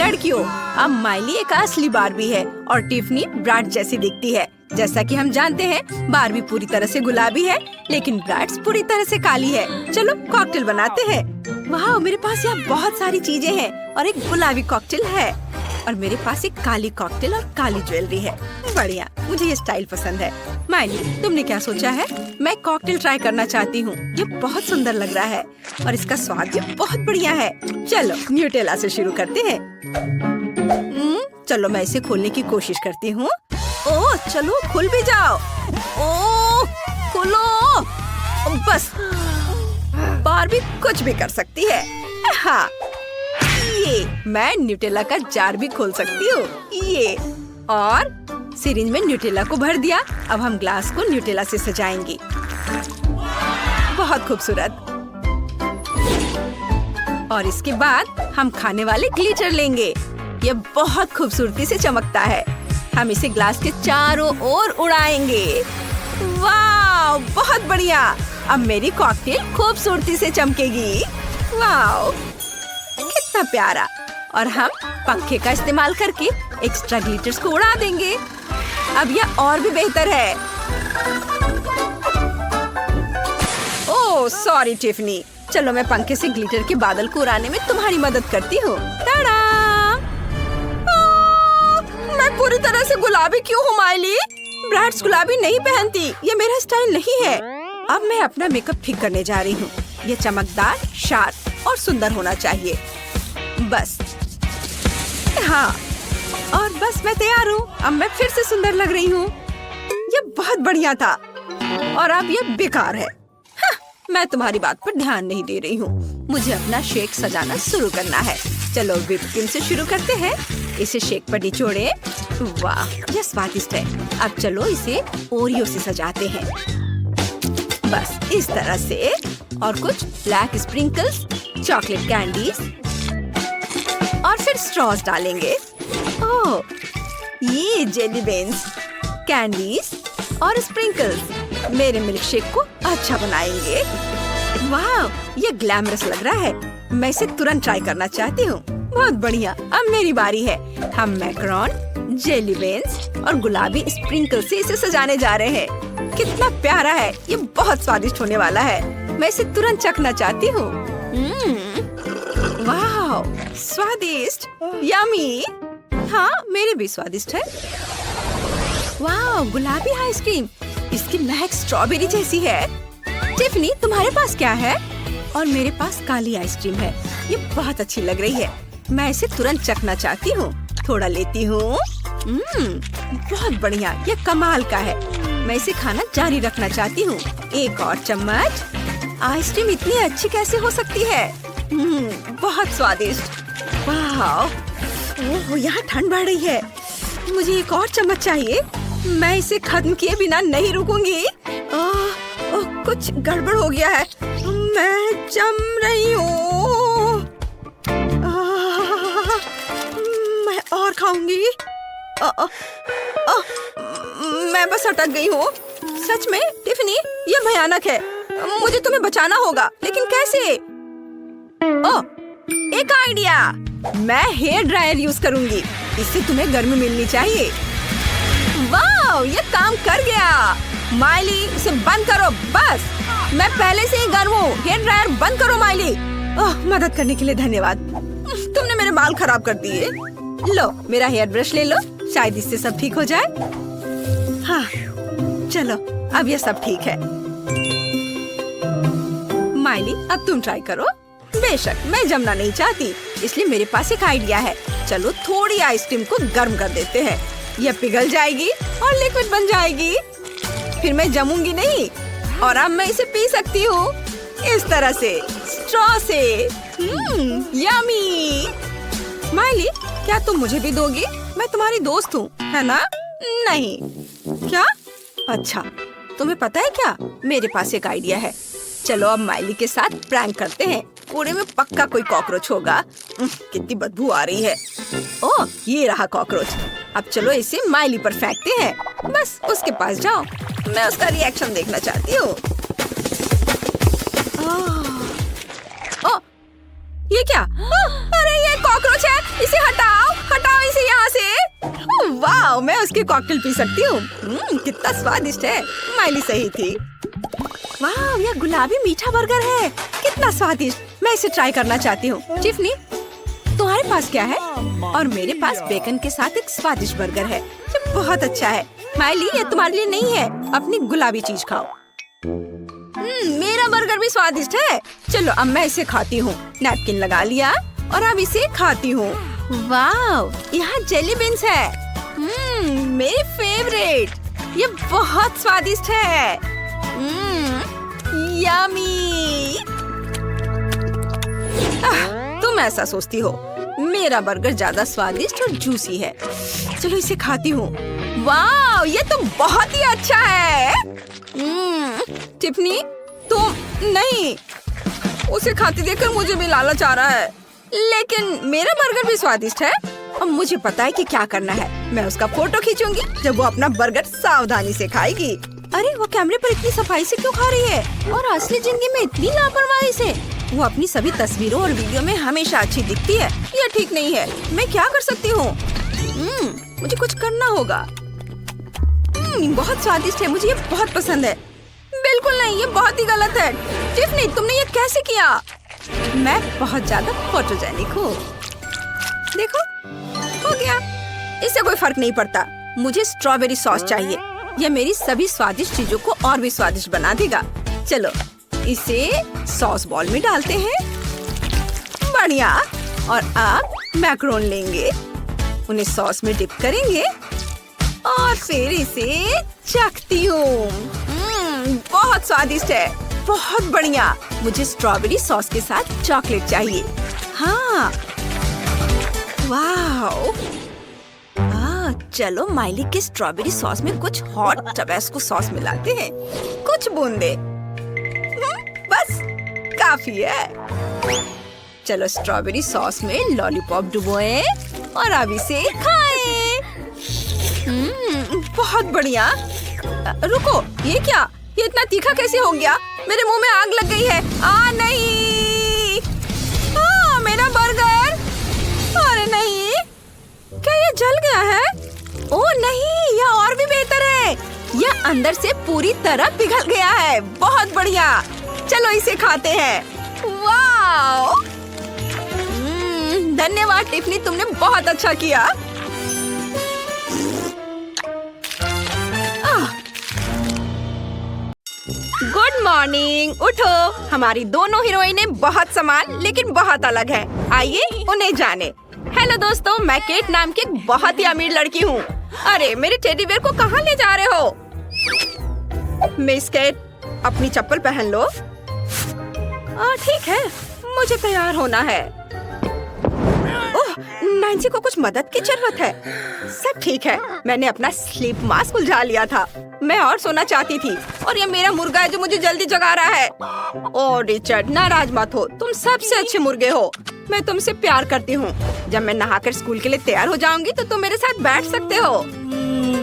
लड़कियों, अब माइली एक असली बार्बी है और टिफनी ब्राड जैसी दिखती है। जैसा कि हम जानते हैं, बार्बी पूरी तरह से गुलाबी है, लेकिन ब्राड्स पूरी तरह से काली है। चलो कॉकटेल बनाते हैं। वाह, मेरे पास यहाँ बहुत सारी चीजें हैं और एक गुलाबी कॉकटेल है और मेरे पास एक काली कॉकटेल और काली ज्वेलरी है। बढ़िया, मुझे ये स्टाइल पसंद है। माइली, तुमने क्या सोचा है? मैं कॉकटेल ट्राई करना चाहती हूँ। ये बहुत सुंदर लग रहा है और इसका स्वाद भी बहुत बढ़िया है। चलो न्यूटेला से शुरू करते हैं। चलो मैं इसे खोलने की कोशिश करती हूँ। ओह, चलो खुल भी जाओ। ओह, खोलो। बस, बार्बी कुछ भी कर सकती है। हाँ, ये मैं न्यूटेला का जार भी खोल सकती हूँ। ये और सिरिंज में न्यूटेला को भर दिया। अब हम ग्लास को न्यूटेला से सजाएंगे। बहुत खूबसूरत। और इसके बाद हम खाने वाले ग्लिटर लेंगे। ये बहुत खूबसूरती से चमकता है। हम इसे ग्लास के चारों ओर उड़ाएंगे। वाह, बहुत बढ़िया। अब मेरी कॉकटेल खूबसूरती से चमकेगी। वाह, कितना प्यारा। और हम पंखे का इस्तेमाल करके एक्स्ट्रा ग्लिटर्स को उड़ा देंगे। अब यह और भी बेहतर है। ओह सॉरी टिफनी, चलो मैं पंखे से ग्लिटर के बादल को उड़ाने में तुम्हारी मदद करती हूँ। टाडा! मैं पूरी तरह से गुलाबी क्यों हूँ माइली? ब्राड्स गुलाबी नहीं पहनती, ये मेरा स्टाइल नहीं है। अब मैं अपना मेकअप ठीक करने जा रही हूँ। ये चमकदार, शार्प और सुंदर होना चाहिए। बस, हाँ, और बस मैं तैयार हूँ। अब मैं फिर से सुंदर लग रही हूँ। ये बहुत बढ़िया था और अब ये बेकार है। हाँ, मैं तुम्हारी बात पर ध्यान नहीं दे रही हूँ। मुझे अपना शेक सजाना शुरू करना है। चलो व्हिप क्रीम से शुरू करते हैं। इसे शेक पर निचोड़े। वाह, यह स्वादिष्ट है। अब चलो इसे ओरियो से सजाते हैं। बस इस तरह से। और कुछ ब्लैक स्प्रिंकल्स, चॉकलेट कैंडीज और फिर स्ट्रॉस डालेंगे। ओह, ये जेली बेन्स, कैंडीज और स्प्रिंकल्स मेरे मिल्क शेक को अच्छा बनाएंगे। वाह, ये ग्लैमरस लग रहा है। मैं इसे तुरंत ट्राई करना चाहती हूँ। बहुत बढ़िया, अब मेरी बारी है। हम मैकरोन, जेली बेन्स और गुलाबी स्प्रिंकल से इसे सजाने जा रहे हैं। कितना प्यारा है। ये बहुत स्वादिष्ट होने वाला है। मैं इसे तुरंत चखना चाहती हूँ। वाह, स्वादिष्ट, यम्मी। हाँ, मेरे भी स्वादिष्ट है। वाह, गुलाबी आइसक्रीम, इसकी महक स्ट्रॉबेरी जैसी है। टिफनी, तुम्हारे पास क्या है? और मेरे पास काली आइसक्रीम है। ये बहुत अच्छी लग रही है। मैं इसे तुरंत चखना चाहती हूँ। थोड़ा लेती हूँ। बहुत बढ़िया, ये कमाल का है। मैं इसे खाना जारी रखना चाहती हूँ। एक और चम्मच। आइसक्रीम इतनी अच्छी कैसे हो सकती है? बहुत स्वादिष्ट। वाह, ओह, यहाँ ठंड बढ़ रही है। मुझे एक और चम्मच चाहिए। मैं इसे खत्म किए बिना नहीं रुकूंगी। कुछ गड़बड़ हो गया है। मैं जम रही हूँ। मैं और खाऊंगी। मैं बस अटक गई हूँ। सच में टिफनी, ये भयानक है। मुझे तुम्हें बचाना होगा, लेकिन कैसे? ओह, एक आइडिया। मैं हेयर ड्रायर यूज करूंगी। इससे तुम्हें गर्मी मिलनी चाहिए। वाह, ये काम कर गया। माइली, इसे बंद करो। बस, मैं पहले से ही गर्म हूँ। हेयर ड्रायर बंद करो माइली। ओह, मदद करने के लिए धन्यवाद। तुमने मेरे बाल खराब कर दिए। लो, मेरा हेयर ब्रश ले लो। शायद इससे सब ठीक हो जाए। हाँ, चलो, अब ये सब ठीक है। माइली, अब तुम ट्राई करो। बेशक मैं जमना नहीं चाहती, इसलिए मेरे पास एक आइडिया है। चलो थोड़ी आइसक्रीम को गर्म कर देते हैं। यह पिघल जाएगी और लिक्विड बन जाएगी। फिर मैं जमूंगी नहीं और अब मैं इसे पी सकती हूँ इस तरह से, स्ट्रॉ से। यम्मी। माइली, क्या तुम मुझे भी दोगी? मैं तुम्हारी दोस्त हूँ, है ना? नहीं। क्या? अच्छा, तुम्हें पता है क्या? मेरे पास एक आइडिया है। चलो अब माइली के साथ प्रैंक करते हैं। कूड़े में पक्का कोई कॉकरोच होगा। कितनी बदबू आ रही है। ओह, ये रहा कॉकरोच। अब चलो इसे माइली पर फेंकते हैं। बस उसके पास जाओ। मैं उसका रिएक्शन देखना चाहती हूँ। ओह, ये क्या? अरे ये कॉकरोच है, इसे हटाओ। वाह, मैं उसकी कॉकटेल पी सकती हूँ। कितना स्वादिष्ट है। माइली सही थी। वाह, यह गुलाबी मीठा बर्गर है। कितना स्वादिष्ट। मैं इसे ट्राई करना चाहती हूँ। टिफनी, तुम्हारे पास क्या है? और मेरे पास बेकन के साथ एक स्वादिष्ट बर्गर है। ये बहुत अच्छा है। माइली, ये तुम्हारे लिए नहीं है। अपनी गुलाबी चीज खाओ। मेरा बर्गर भी स्वादिष्ट है। चलो अब मैं इसे खाती हूँ। नैपकिन लगा लिया और अब इसे खाती हूँ। वाह, यहाँ जेली बीन्स है। मेरी फेवरेट। ये बहुत स्वादिष्ट है। यम्मी। तुम ऐसा सोचती हो। मेरा बर्गर ज्यादा स्वादिष्ट और जूसी है। चलो इसे खाती हूँ। वाह, ये तो बहुत ही अच्छा है। टिफनी, तुम नहीं। उसे खाते देखकर मुझे भी लालच आ रहा है। लेकिन मेरा बर्गर भी स्वादिष्ट है। अब मुझे पता है कि क्या करना है। मैं उसका फोटो खींचूंगी जब वो अपना बर्गर सावधानी से खाएगी। अरे, वो कैमरे पर इतनी सफाई से क्यों खा रही है और असली जिंदगी में इतनी लापरवाही से? वो अपनी सभी तस्वीरों और वीडियो में हमेशा अच्छी दिखती है। यह ठीक नहीं है। मैं क्या कर सकती हूँ? मुझे कुछ करना होगा। बहुत स्वादिष्ट है। मुझे ये बहुत पसंद है। बिल्कुल नहीं, ये बहुत ही गलत है। टिफनी, तुमने ये कैसे किया? मैं बहुत ज्यादा फोटोजेनिक हूँ। देखो, हो गया। इससे कोई फर्क नहीं पड़ता। मुझे स्ट्रॉबेरी सॉस चाहिए। यह मेरी सभी स्वादिष्ट चीजों को और भी स्वादिष्ट बना देगा। चलो इसे सॉस बॉल में डालते हैं। बढ़िया। और अब मैक्रोन लेंगे, उन्हें सॉस में डिप करेंगे और फिर इसे चखती हूँ। बहुत स्वादिष्ट है। बहुत बढ़िया। मुझे स्ट्रॉबेरी सॉस के साथ चॉकलेट चाहिए। हाँ, वाह। चलो माइली के स्ट्रॉबेरी सॉस में कुछ हॉट टबैस्को सॉस मिलाते हैं। कुछ बूंदे, बस काफी है। चलो स्ट्रॉबेरी सॉस में लॉलीपॉप डुबोए और अब इसे खाएं। बहुत बढ़िया। रुको, ये क्या? ये इतना तीखा कैसे हो गया? मेरे मुंह में आग लग गई है। नहीं, मेरा बर्गर। अरे नहीं, क्या ये जल गया है? ओह नहीं, यह और भी बेहतर है। यह अंदर से पूरी तरह पिघल गया है। बहुत बढ़िया। चलो इसे खाते हैं। वाह, धन्यवाद टिफनी, तुमने बहुत अच्छा किया। Good morning. उठो। हमारी दोनों हीरोइनें बहुत समान लेकिन बहुत अलग हैं। आइए उन्हें जाने। हेलो दोस्तों, मैं केट नाम की एक बहुत ही अमीर लड़की हूँ। अरे, मेरे टेडी बेयर को कहाँ ले जा रहे हो? मिस केट, अपनी चप्पल पहन लो। ठीक है, मुझे तैयार होना है। ओह, नैन्सी को कुछ मदद की जरूरत है। सब ठीक है। मैंने अपना स्लीप मास्क उलझा लिया था। मैं और सोना चाहती थी और ये मेरा मुर्गा है जो मुझे जल्दी जगा रहा है। ओह रिचर्ड, नाराज मत हो। तुम सबसे अच्छे मुर्गे हो। मैं तुमसे प्यार करती हूँ। जब मैं नहाकर स्कूल के लिए तैयार हो जाऊंगी तो तुम मेरे साथ बैठ सकते हो।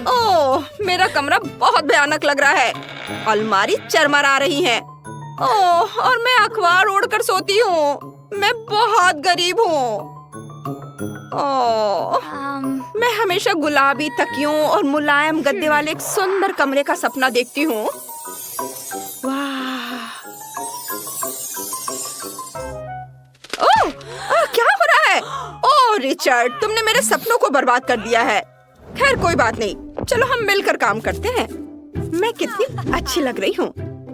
ओह, मेरा कमरा बहुत भयानक लग रहा है। अलमारी चरमरा रही है। ओह, और मैं अखबार ओढ़कर सोती हूँ। मैं बहुत गरीब हूँ। ओह, मैं हमेशा गुलाबी तकियों और मुलायम गद्दे वाले एक सुंदर कमरे का सपना देखती हूँ। वाह, ओह, क्या हो रहा है? ओह रिचर्ड, तुमने मेरे सपनों को बर्बाद कर दिया है। खैर कोई बात नहीं, चलो हम मिलकर काम करते हैं। मैं कितनी अच्छी लग रही हूँ,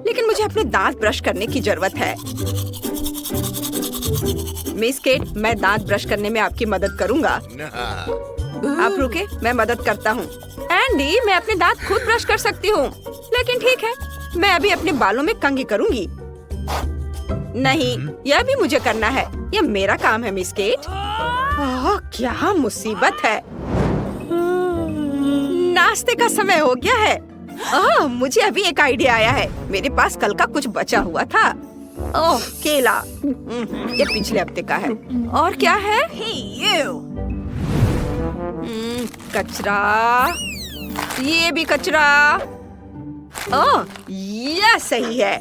लेकिन मुझे अपने दांत ब्रश करने की जरूरत है। मिस केट, मैं दांत ब्रश करने में आपकी मदद करूँगा। आप रुके, मैं मदद करता हूँ। एंडी, मैं अपने दांत खुद ब्रश कर सकती हूँ, लेकिन ठीक है, मैं अभी अपने बालों में कंघी करूँगी। नहीं, यह भी मुझे करना है। यह मेरा काम है मिस केट। क्या मुसीबत है। नाश्ते का समय हो गया है। मुझे अभी एक आइडिया आया है। मेरे पास कल का कुछ बचा हुआ था। ओह, केला। ये पिछले हफ्ते का है। और क्या है? कचरा। ये भी कचरा। ओह, यह सही है।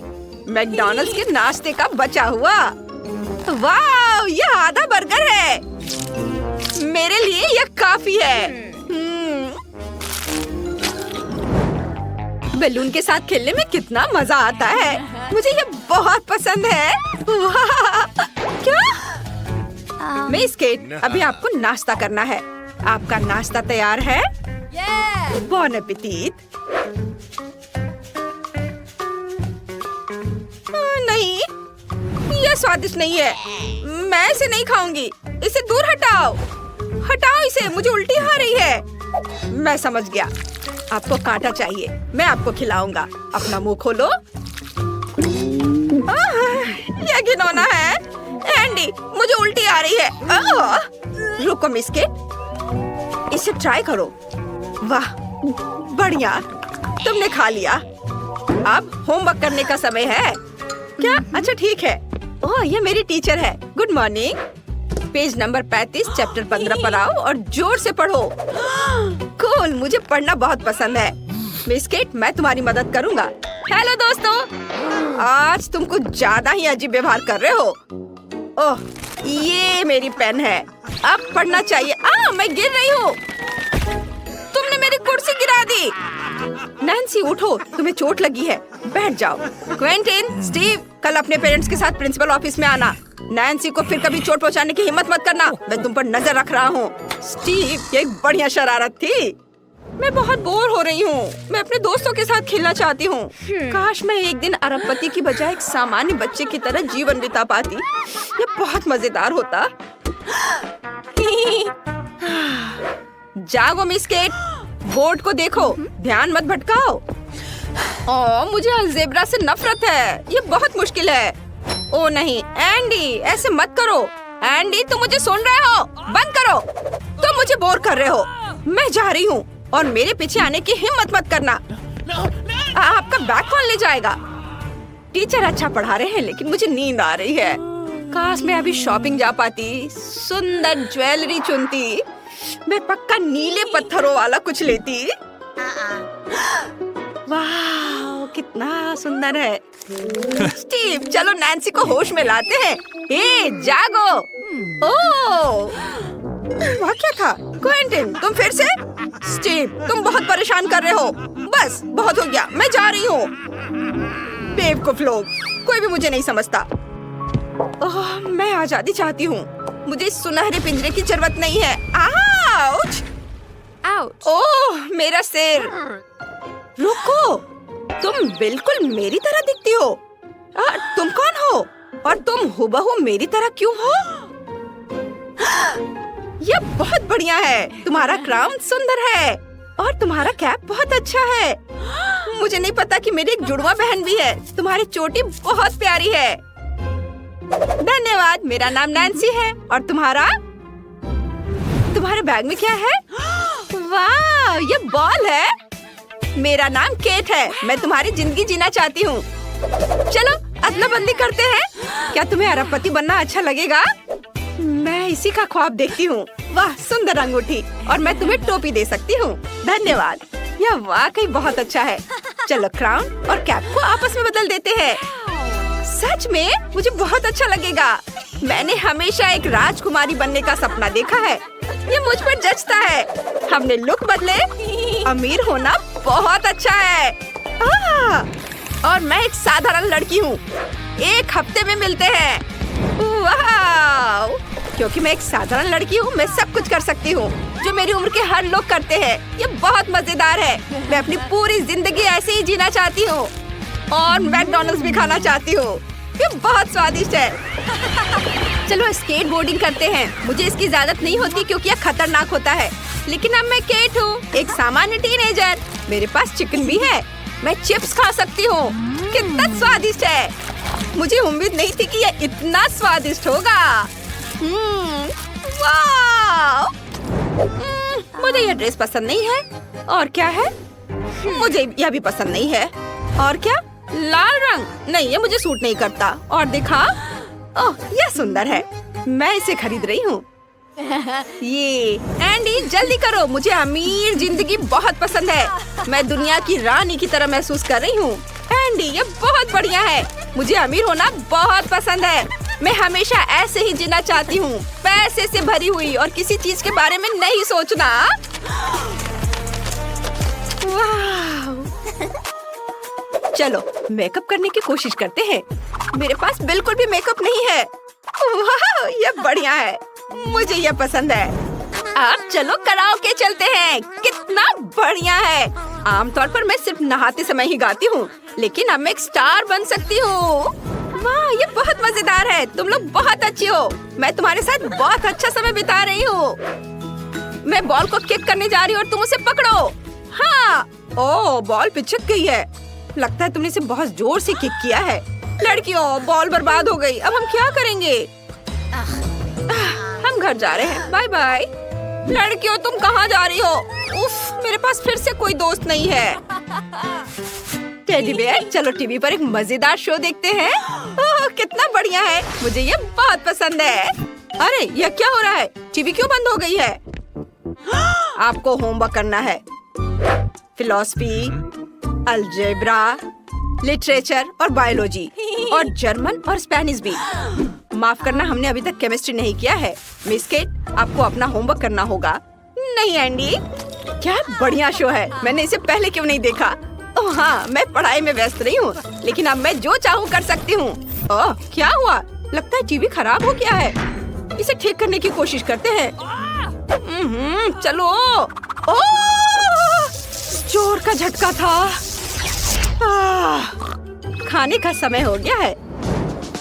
मैकडॉनल्ड्स के नाश्ते का बचा हुआ। वाह, यह आधा बर्गर है। मेरे लिए यह काफी है। बैलून के साथ खेलने में कितना मजा आता है। मुझे ये बहुत पसंद है। वाह! क्या? मिस केट, अभी आपको नाश्ता करना है। आपका नाश्ता तैयार है? बॉन एपेटीट। नहीं, ये स्वादिष्ट नहीं है। मैं इसे नहीं खाऊंगी। इसे दूर हटाओ। हटाओ इसे, मुझे उल्टी आ रही है। मैं समझ गया, आपको कांटा चाहिए। मैं आपको खिलाऊंगा। अपना मुंह खोलो। यह घिनौना है। एंडी, मुझे उल्टी आ रही है। रुको मिस केट, इसे ट्राई करो। वाह, बढ़िया, तुमने खा लिया। अब होमवर्क करने का समय है क्या? अच्छा ठीक है। ओह, ये मेरी टीचर है। Good morning. Page number 35 chapter 15 पर आओ और जोर से पढ़ो। कूल, मुझे पढ़ना बहुत पसंद है। मिस केट, मैं तुम्हारी मदद करूंगा। हेलो दोस्तों, आज तुम कुछ ज्यादा ही अजीब व्यवहार कर रहे हो। ओह, ये मेरी पेन है। अब पढ़ना चाहिए। मैं गिर रही हूँ। तुमने मेरी कुर्सी गिरा दी। नैन्सी उठो, तुम्हें चोट लगी है। बैठ जाओ। क्वेंटिन, स्टीव, कल अपने पेरेंट्स के साथ प्रिंसिपल ऑफिस में आना। नैन्सी को फिर कभी चोट पहुंचाने की हिम्मत मत करना। मैं तुम पर नजर रख रहा हूँ। स्टीव, ये एक बढ़िया शरारत थी। मैं बहुत बोर हो रही हूँ। मैं अपने दोस्तों के साथ खेलना चाहती हूँ। काश मैं एक दिन अरबपति की बजाय एक सामान्य बच्चे की तरह जीवन बिता पाती। ये बहुत मजेदार होता। जागो मिस केट, बोर्ड को देखो, ध्यान मत भटकाओ। मुझे अलजेब्रा से नफरत है। ये बहुत मुश्किल है। ओ नहीं, एंडी, ऐसे मत करो। एंडी, तुम मुझे सुन रहे हो? बंद करो। तुम मुझे बोर कर रहे हो। मैं जा रही हूँ और मेरे पीछे आने की हिम्मत मत करना। आपका बैग कौन ले जाएगा? टीचर अच्छा पढ़ा रहे हैं, लेकिन मुझे नींद आ रही है। काश मैं अभी शॉपिंग जा पाती, सुंदर ज्वेलरी चुनती। मैं पक्का नीले पत्थरों वाला कुछ लेती। वाह, कितना सुंदर है। स्टीव, चलो नैन्सी को होश में लाते हैं। जागो। ओह, वह क्या था? क्वेंटिन, तुम फिर से? स्टीव, तुम बहुत परेशान कर रहे हो। बस, बहुत हो गया। मैं जा रही हूँ। बेवकूफ लोग, कोई भी मुझे नहीं समझता। मैं आजादी चाहती हूँ। मुझे इस सुनहरे पिंजरे की जरूरत नहीं है। आउच! आउच! ओह, मेरा सिर। रुको, तुम बिल्कुल मेरी तरह दिखती हो। तुम कौन हो? और तुम हुबहू मेरी तरह क्यों हो? ये बहुत बढ़िया है। तुम्हारा क्राउन सुंदर है और तुम्हारा कैप बहुत अच्छा है। मुझे नहीं पता कि मेरी एक जुड़वा बहन भी है। तुम्हारी चोटी बहुत प्यारी है। धन्यवाद। मेरा नाम नैन्सी है। और तुम्हारा? तुम्हारे बैग में क्या है? वाह, ये बॉल है। मेरा नाम केट है। मैं तुम्हारी जिंदगी जीना चाहती हूँ। चलो अदला बंदी करते हैं। क्या तुम्हें अरबपति बनना अच्छा लगेगा? मैं इसी का ख्वाब देखती हूँ। वाह, सुंदर अंगूठी। और मैं तुम्हें टोपी दे सकती हूँ। धन्यवाद। यह वाकई बहुत अच्छा है। चलो क्राउन और कैप को आपस में बदल देते हैं। सच में मुझे बहुत अच्छा लगेगा। मैंने हमेशा एक राजकुमारी बनने का सपना देखा है। ये मुझ पर जचता है। हमने लुक बदले। अमीर होना बहुत अच्छा है। और मैं एक साधारण लड़की हूँ। एक हफ्ते में मिलते हैं। वाह! क्योंकि मैं एक साधारण लड़की हूँ, मैं सब कुछ कर सकती हूँ जो मेरी उम्र के हर लोग करते हैं। ये बहुत मजेदार है। मैं अपनी पूरी जिंदगी ऐसे ही जीना चाहती हूँ और मैकडॉनल्ड्स भी खाना चाहती हूँ। ये बहुत स्वादिष्ट है। चलो स्केट बोर्डिंग करते हैं। मुझे इसकी इजाजत नहीं होती क्योंकि यह खतरनाक होता है। लेकिन अब मैं केट हूँ, एक सामान्य टीनेजर। मेरे पास चिकन भी है। मैं चिप्स खा सकती हूँ। कितना स्वादिष्ट है। मुझे उम्मीद नहीं थी कि यह इतना स्वादिष्ट होगा। वाह! मुझे यह ड्रेस पसंद नहीं है। और क्या है? मुझे यह भी पसंद नहीं है। और क्या? लाल रंग? नहीं, ये मुझे सूट नहीं करता। और दिखा, ओह, यह सुंदर है। मैं इसे खरीद रही हूँ। ये एंडी, जल्दी करो। मुझे अमीर जिंदगी बहुत पसंद है। मैं दुनिया की रानी की तरह महसूस कर रही हूँ। एंडी, ये बहुत बढ़िया है। मुझे अमीर होना बहुत पसंद है। मैं हमेशा ऐसे ही जीना चाहती हूँ, पैसे से भरी हुई और किसी चीज के बारे में नहीं सोचना। वाह! चलो मेकअप करने की कोशिश करते हैं। मेरे पास बिल्कुल भी मेकअप नहीं है। वाह, ये बढ़िया है, मुझे ये पसंद है। अब चलो कराओके चलते हैं। कितना बढ़िया है। आमतौर पर मैं सिर्फ नहाते समय ही गाती हूँ, लेकिन अब मैं एक स्टार बन सकती हूँ। वाह, ये बहुत मजेदार है। तुम लोग बहुत अच्छी हो। मैं तुम्हारे साथ बहुत अच्छा समय बिता रही हूँ। मैं बॉल को किक करने जा रही हूँ और तुम उसे पकड़ो। हाँ, ओह, बॉल पिचक गई है। लगता है तुमने इसे बहुत जोर से किक किया है। लड़कियों, बॉल बर्बाद हो गई। अब हम क्या करेंगे? हम घर जा रहे हैं। Bye bye. लड़कियों, तुम कहाँ जा रही हो? उफ, मेरे पास फिर से कोई दोस्त नहीं है। टेडी बेयर, चलो टीवी पर एक मजेदार शो देखते हैं। ओह, कितना बढ़िया है। मुझे ये बहुत पसंद है। अरे, यह क्या हो रहा है? टीवी क्यों बंद हो गई है? आपको होमवर्क करना है। फिलॉसफी, अलजेब्रा, लिटरेचर और बायोलॉजी और जर्मन और स्पेनिश भी। माफ करना, हमने अभी तक केमिस्ट्री नहीं किया है। मिस केट, आपको अपना होमवर्क करना होगा। नहीं एंडी, क्या बढ़िया शो है। मैंने इसे पहले क्यों नहीं देखा? ओह हाँ, मैं पढ़ाई में व्यस्त रही हूँ, लेकिन अब मैं जो चाहूँ कर सकती हूँ। ओह, क्या हुआ? लगता है टीवी खराब हो गया है। इसे ठीक करने की कोशिश करते हैं। चलो। ओह, जोर का झटका था। खाने का समय हो गया है।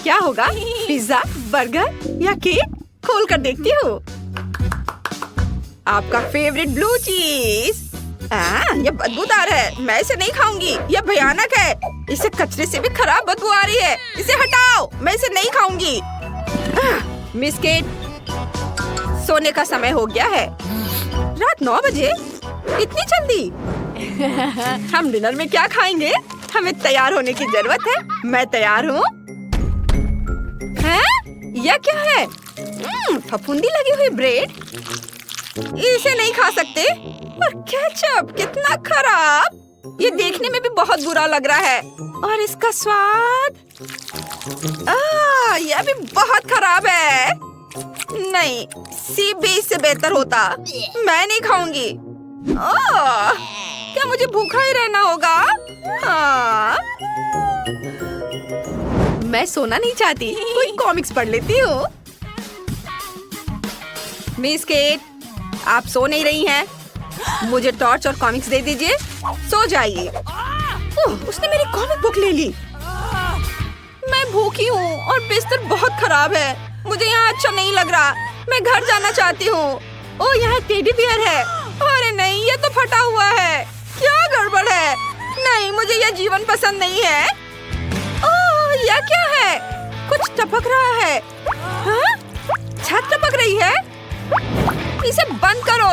क्या होगा? पिज्जा, बर्गर या केक? खोल कर देखती हूँ। आपका फेवरेट ब्लू चीज। ये बदबूदार है। मैं इसे नहीं खाऊंगी। ये भयानक है। इसे कचरे से भी खराब बदबू आ रही है। इसे हटाओ। मैं इसे नहीं खाऊंगी। मिस केट, सोने का समय हो गया है। रात 9 बजे? इतनी जल्दी? हम डिनर में क्या खाएंगे? हमें तैयार होने की जरूरत है। मैं तैयार हूँ। यह क्या है? फफूंदी लगी हुई ब्रेड। इसे नहीं खा सकते। और केचप, कितना खराब। ये देखने में भी बहुत बुरा लग रहा है। और इसका स्वाद, यह भी बहुत खराब है। नहीं, सीप भी इससे बेहतर होता। मैं नहीं खाऊंगी। क्या मुझे भूखा ही रहना होगा? हाँ। मैं सोना नहीं चाहती। कोई कॉमिक्स पढ़ लेती हूँ। मिस केट, आप सो नहीं रही हैं? मुझे टॉर्च और कॉमिक्स दे दीजिए। सो जाइए। उसने मेरी कॉमिक बुक ले ली। मैं भूखी हूँ और बिस्तर बहुत खराब है। मुझे यहाँ अच्छा नहीं लग रहा। मैं घर जाना चाहती हूँ। ओह, यहाँ टेडी बियर है। अरे नहीं, ये तो फटा हुआ है। क्या गड़बड़ है? नहीं, मुझे यह जीवन पसंद नहीं है। ओह, यह क्या है? कुछ टपक रहा है। हाँ? छत टपक रही है। इसे बंद करो।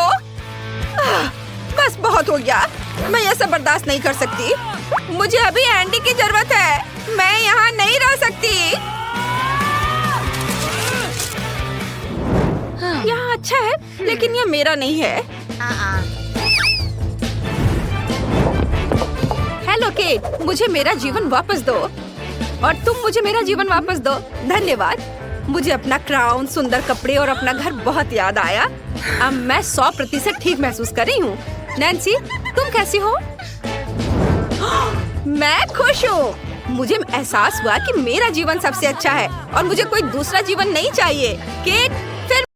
बस बहुत हो गया। मैं यह सब बर्दाश्त नहीं कर सकती। मुझे अभी एंडी की जरूरत है। मैं यहाँ नहीं रह सकती। यहाँ अच्छा है, लेकिन यह मेरा नहीं है। हेलो केट, मुझे मेरा जीवन वापस दो। और तुम मुझे मेरा जीवन वापस दो। धन्यवाद। मुझे अपना क्राउन, सुंदर कपड़े और अपना घर बहुत याद आया। अब मैं 100% ठीक महसूस कर रही हूँ। नैन्सी, तुम कैसी हो? मैं खुश हूँ। मुझे एहसास हुआ कि मेरा जीवन सबसे अच्छा है और मुझे कोई दूसरा जीवन नहीं चाहिए। केट, फिर